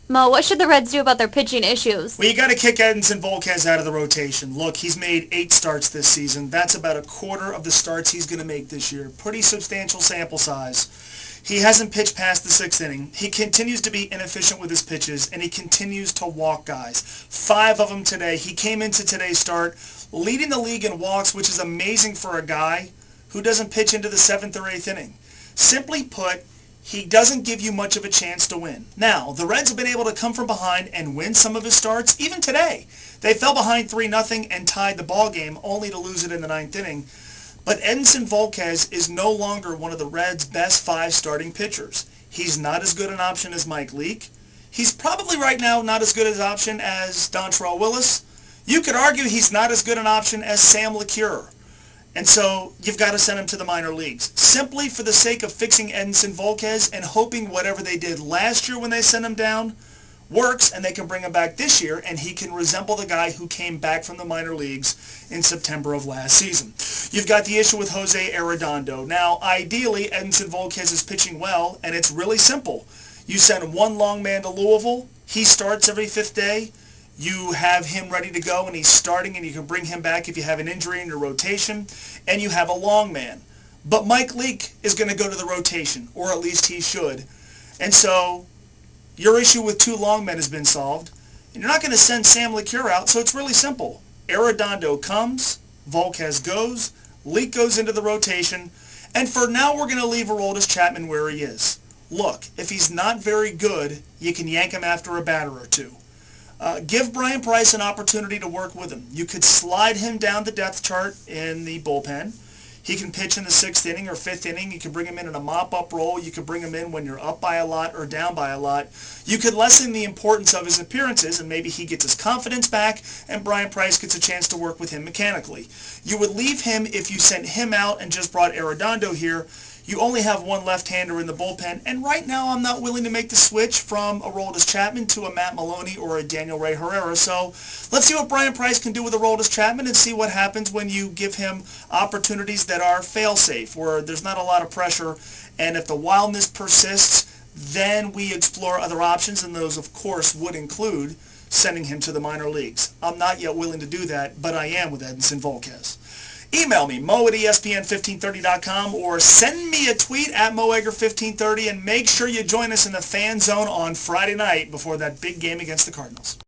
Mo, what should the Reds do about their pitching issues? Well, you got to kick Edinson Volquez out of the rotation. Look, he's made 8 starts this season. That's about a quarter of the starts he's going to make this year. Pretty substantial sample size. He hasn't pitched past the 6th inning. He continues to be inefficient with his pitches, and he continues to walk guys. 5 of them today. He came into today's start leading the league in walks, which is amazing for a guy who doesn't pitch into the 7th or 8th inning. Simply put, he doesn't give you much of a chance to win. Now, the Reds have been able to come from behind and win some of his starts, even today. They fell behind 3-0 and tied the ball game, only to lose it in the 9th inning. But Edinson Volquez is no longer one of the Reds' best 5 starting pitchers. He's not as good an option as Mike Leake. He's probably right now not as good an option as Dontrell Willis. You could argue he's not as good an option as Sam LeCure. And so you've got to send him to the minor leagues, simply for the sake of fixing Edinson Volquez and hoping whatever they did last year when they sent him down works and they can bring him back this year and he can resemble the guy who came back from the minor leagues in September of last season. You've got the issue with Jose Arredondo. Now, ideally, Edinson Volquez is pitching well, and it's really simple. You send one long man to Louisville. He starts every 5th day. You have him ready to go, and he's starting, and you can bring him back if you have an injury in your rotation, and you have a long man. But Mike Leake is going to go to the rotation, or at least he should. And so your issue with 2 long men has been solved, and you're not going to send Sam LeCure out, so it's really simple. Arredondo comes, Volquez goes, Leake goes into the rotation, and for now we're going to leave Aroldis Chapman where he is. Look, if he's not very good, you can yank him after a batter or 2. Give Brian Price an opportunity to work with him. You could slide him down the depth chart in the bullpen. He can pitch in the 6th inning or 5th inning. You can bring him in a mop-up role. You can bring him in when you're up by a lot or down by a lot. You could lessen the importance of his appearances, and maybe he gets his confidence back, and Brian Price gets a chance to work with him mechanically. You would leave him if you sent him out and just brought Arredondo here. You only have one left-hander in the bullpen, and right now I'm not willing to make the switch from Aroldis Chapman to a Matt Maloney or a Daniel Ray Herrera. So let's see what Brian Price can do with Aroldis Chapman and see what happens when you give him opportunities that are fail-safe, where there's not a lot of pressure, and if the wildness persists, then we explore other options, and those, of course, would include sending him to the minor leagues. I'm not yet willing to do that, but I am with Edinson Volquez. Email me, mo@espn1530.com, or send me a tweet at moegger1530, and make sure you join us in the fan zone on Friday night before that big game against the Cardinals.